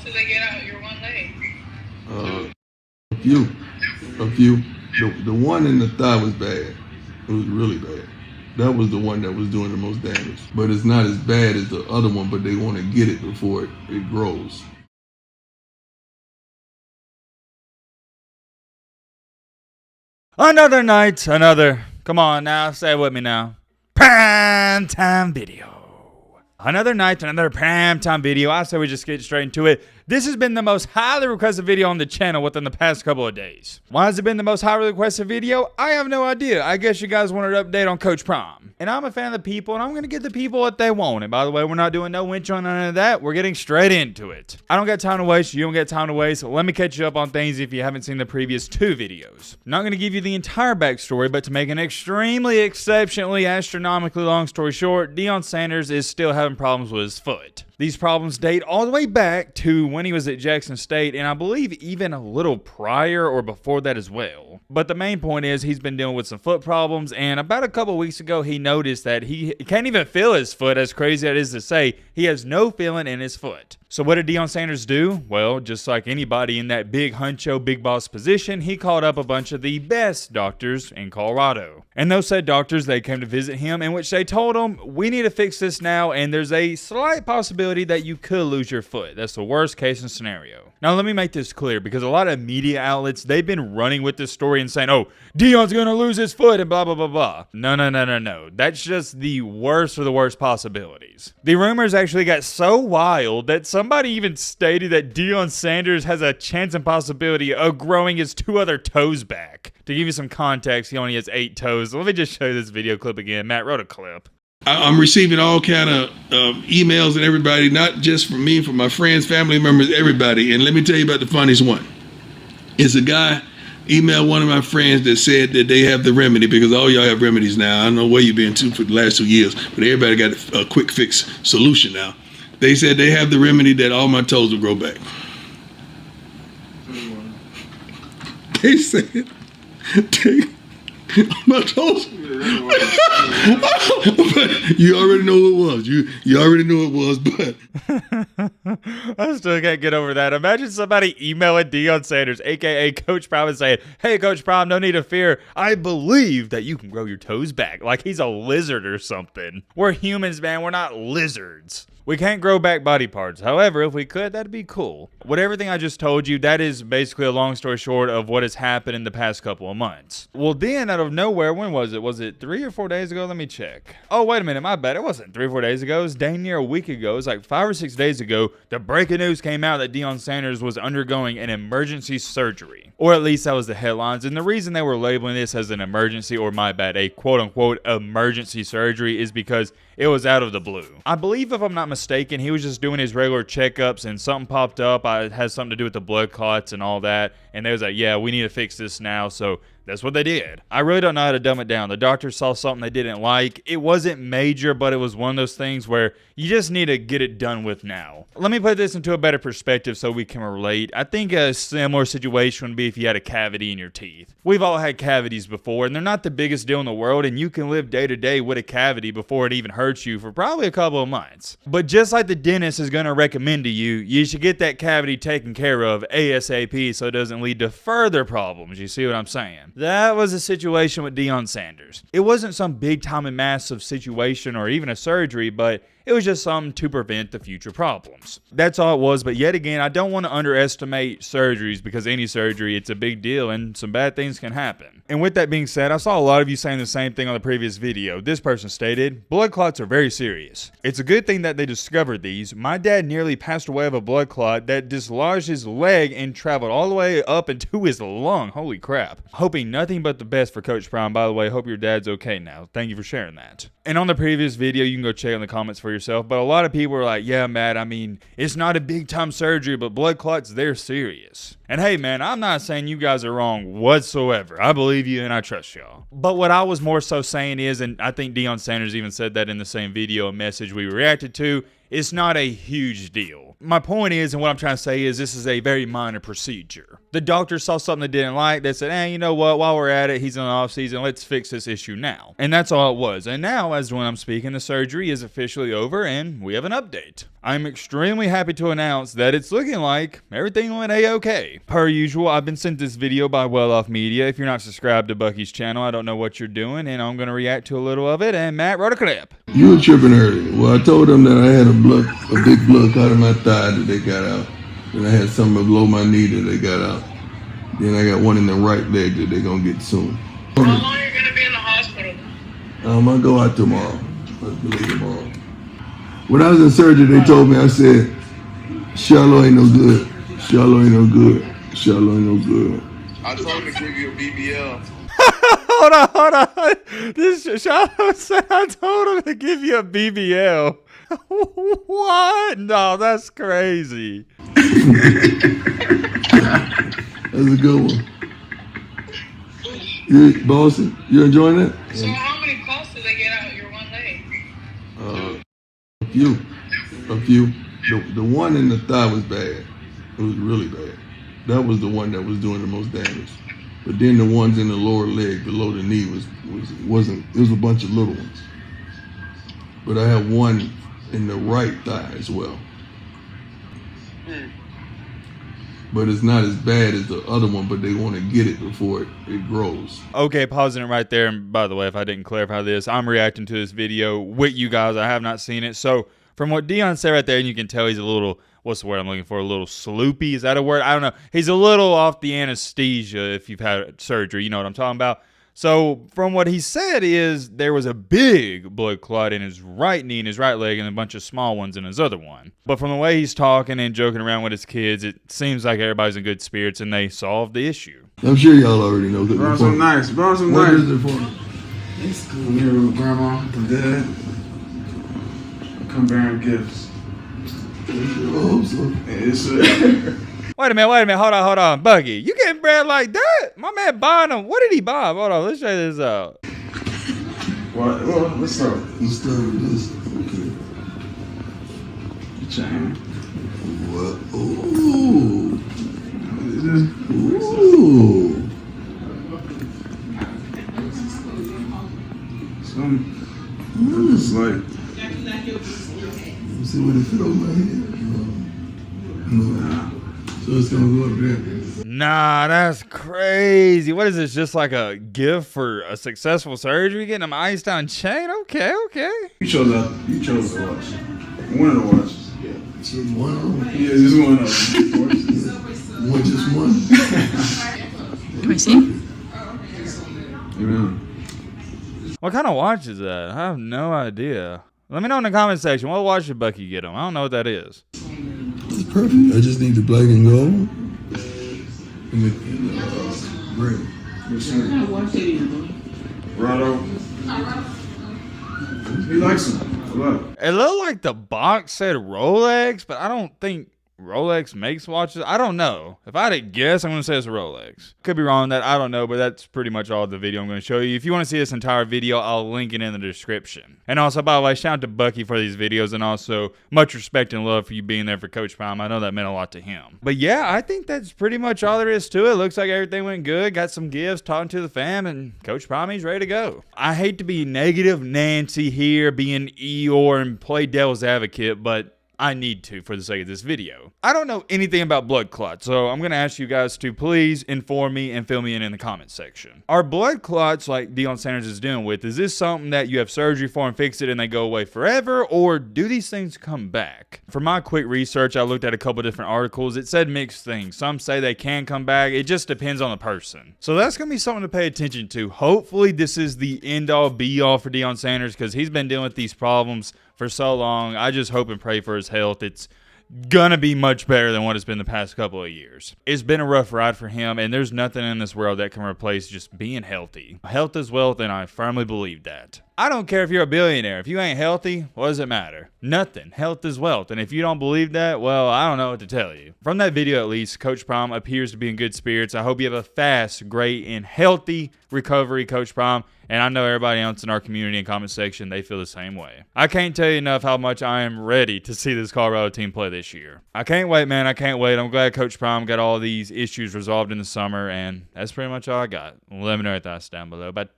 did they get out your one leg? A few. The one in the thigh was bad. It was really bad. That was the one that was doing the most damage. But it's not as bad as the other one, but they want to get it before it grows. Another night, come on now, say it with me now. Prime time video. Another night, another prime time video. I say we just get straight into it. This has been the most highly requested video on the channel within the past couple of days. Why has it been the most highly requested video? I have no idea. I guess you guys wanted an update on Coach Prime. And I'm a fan of the people, and I'm going to give the people what they want. And by the way, we're not doing no winch on none of that. We're getting straight into it. I don't got time to waste. You don't get time to waste. Let me catch you up on things if you haven't seen the previous two videos. I'm not going to give you the entire backstory, but to make an extremely, exceptionally, astronomically long story short, Deion Sanders is still having problems with his foot. These problems date all the way back to when he was at Jackson State, and I believe even a little prior or before that as well. But the main point is he's been dealing with some foot problems, and about a couple weeks ago he noticed that he can't even feel his foot. As crazy as it is to say, he has no feeling in his foot. So what did Deion Sanders do? Well, just like anybody in that big huncho, big boss position, he called up a bunch of the best doctors in Colorado. And those said doctors, they came to visit him, in which they told him, we need to fix this now, and there's a slight possibility that you could lose your foot. That's the worst case scenario. Now, let me make this clear, because a lot of media outlets, they've been running with this story and saying, oh, Deion's going to lose his foot and blah, blah, blah, blah. No. That's just the worst of the worst possibilities. The rumors actually got so wild that somebody even stated that Deion Sanders has a chance and possibility of growing his two other toes back. To give you some context, he only has 8 toes. Let me just show you this video clip again. Matt wrote a clip. I'm receiving all kind of emails and everybody, not just from me, from my friends, family members, everybody. And let me tell you about the funniest one. It's a guy emailed one of my friends that said that they have the remedy, because all y'all have remedies now. I don't know where you've been to for the last 2 years, but everybody got a quick fix solution now. They said they have the remedy that all my toes will grow back. They said, my toes. But you already know who it was. You already knew it was, but I still can't get over that. Imagine somebody emailing Deion Sanders, aka Coach Prime, and saying, hey, Coach Prime, no need to fear. I believe that you can grow your toes back. Like he's a lizard or something. We're humans, man. We're not lizards. We can't grow back body parts. However, if we could, that'd be cool. With everything I just told you, that is basically a long story short of what has happened in the past couple of months. Well, then out of nowhere, when was it? Was it 3 or 4 days ago? Let me check. Oh, wait a minute. My bad. It wasn't 3 or 4 days ago. It was dang near a week ago. It was like 5 or 6 days ago. The breaking news came out that Deion Sanders was undergoing an emergency surgery. Or at least that was the headlines. And the reason they were labeling this as an emergency, or my bad, a quote-unquote emergency surgery, is because it was out of the blue. I believe, if I'm not mistaken, he was just doing his regular checkups and something popped up. It had something to do with the blood clots and all that. And they was like, yeah, we need to fix this now. So that's what they did. I really don't know how to dumb it down. The doctor saw something they didn't like. It wasn't major, but it was one of those things where you just need to get it done with now. Let me put this into a better perspective so we can relate. I think a similar situation would be if you had a cavity in your teeth. We've all had cavities before, and they're not the biggest deal in the world, and you can live day to day with a cavity before it even hurts you for probably a couple of months. But just like the dentist is going to recommend to you, you should get that cavity taken care of ASAP so it doesn't lead to further problems. You see what I'm saying? That was a situation with Deion Sanders. It wasn't some big time and massive situation or even a surgery, but it was just something to prevent the future problems. That's all it was, but yet again, I don't want to underestimate surgeries, because any surgery, it's a big deal and some bad things can happen. And with that being said, I saw a lot of you saying the same thing on the previous video. This person stated, blood clots are very serious. It's a good thing that they discovered these. My dad nearly passed away of a blood clot that dislodged his leg and traveled all the way up into his lung. Holy crap. Hoping nothing but the best for Coach Prime. By the way, hope your dad's okay now. Thank you for sharing that. And on the previous video, you can go check in the comments for yourself, but a lot of people are like, yeah, Matt, I mean, it's not a big time surgery, but blood clots, they're serious. And hey, man, I'm not saying you guys are wrong whatsoever. I believe you and I trust y'all. But what I was more so saying is, and I think Deion Sanders even said that in the same video, a message we reacted to, it's not a huge deal. My point is, and what I'm trying to say is, this is a very minor procedure. The doctor saw something they didn't like. They said, hey, you know what? While we're at it, he's in the off season. Let's fix this issue now. And that's all it was. And now, as when I'm speaking, the surgery is officially over and we have an update. I'm extremely happy to announce that it's looking like everything went A-okay. Per usual, I've been sent this video by Well Off Media. If you're not subscribed to Bucky's channel, I don't know what you're doing, and I'm going to react to a little of it, and Matt wrote a clip. You were tripping earlier. Well, I told them that I had a big blood out of my thigh that they got out. Then I had something below my knee that they got out. Then I got one in the right leg that they're going to get soon. How long are you going to be in the hospital? I'm going to go out tomorrow. I believe tomorrow. When I was in surgery, they told me, I said, Shallow ain't no good. Shallow ain't no good. Shallow ain't no good. I told him to give you a BBL. Hold on. This Shallow said I told him to give you a BBL. What? No, that's crazy. That's a good one. You, Boston, you enjoying that? So how many calls did they get out your one leg? A few. The one in the thigh was bad. It was really bad. That was the one that was doing the most damage. But then the ones in the lower leg, below the knee, wasn't. It was a bunch of little ones. But I have one in the right thigh as well. But it's not as bad as the other one, but they want to get it before it grows. Okay, pausing it right there. And by the way, if I didn't clarify this, I'm reacting to this video with you guys. I have not seen it. So from what Deion said right there, and you can tell he's a little, what's the word I'm looking for? A little sloopy. Is that a word? I don't know. He's a little off the anesthesia if you've had surgery. You know what I'm talking about? So from what he said is there was a big blood clot in his right knee and his right leg and a bunch of small ones in his other one. But from the way he's talking and joking around with his kids, it seems like everybody's in good spirits and they solved the issue. I'm sure y'all already know. Bro, some nice. Bro, some what nice. is it for? It's cool. I'm here with grandma and dad. Come bearing gifts. I hope so. It's Wait a minute. Hold on. Buggy, you getting bread like that? My man buying them. What did he buy? Hold on. Let's check this out. what? Well, what's up? Let's start with this. Okay. Chain. What? Ooh. Ooh. Ooh. It's like. Let's see what it fit on my head. No. So it's gonna go up there. Nah, that's crazy. What is this? Just like a gift for a successful surgery? Getting them iced on chain? Okay. You chose the watch. One of the watches. Yeah. Just one of them. Yeah, just one of them. One, just one. Can I see? Amen. What kind of watch is that? I have no idea. Let me know in the comment section. What watch did Bucky get him? I don't know what that is. It's perfect. I just need the black and gold and the gray. Rado. He likes them a lot. It looked like the box said Rolex, but I don't think Rolex makes watches. I don't know. If I had to guess, I'm going to say it's a Rolex. Could be wrong on that. I don't know, but that's pretty much all the video I'm going to show you. If you want to see this entire video, I'll link it in the description. And also, by the way, shout out to Bucky for these videos, and also much respect and love for you being there for Coach Prime. I know that meant a lot to him. But yeah, I think that's pretty much all there is to it. Looks like everything went good. Got some gifts, talking to the fam, and Coach Prime, he's ready to go. I hate to be negative Nancy here, being Eeyore and play devil's advocate, but I need to for the sake of this video. I don't know anything about blood clots, so I'm going to ask you guys to please inform me and fill me in the comment section. Are blood clots like Deion Sanders is dealing with, is this something that you have surgery for and fix it and they go away forever, or do these things come back? For my quick research, I looked at a couple different articles. It said mixed things. Some say they can come back. It just depends on the person. So that's going to be something to pay attention to. Hopefully this is the end-all be-all for Deion Sanders because he's been dealing with these problems for so long. I just hope and pray for his health. It's gonna be much better than what it's been the past couple of years. It's been a rough ride for him, and there's nothing in this world that can replace just being healthy. Health is wealth, and I firmly believe that. I don't care if you're a billionaire. If you ain't healthy, what does it matter? Nothing. Health is wealth. And if you don't believe that, well, I don't know what to tell you. From that video, at least, Coach Prime appears to be in good spirits. I hope you have a fast, great, and healthy recovery, Coach Prime. And I know everybody else in our community and comment section, they feel the same way. I can't tell you enough how much I am ready to see this Colorado team play this year. I can't wait, man. I can't wait. I'm glad Coach Prime got all these issues resolved in the summer. And that's pretty much all I got. Let me know your thoughts down below. But,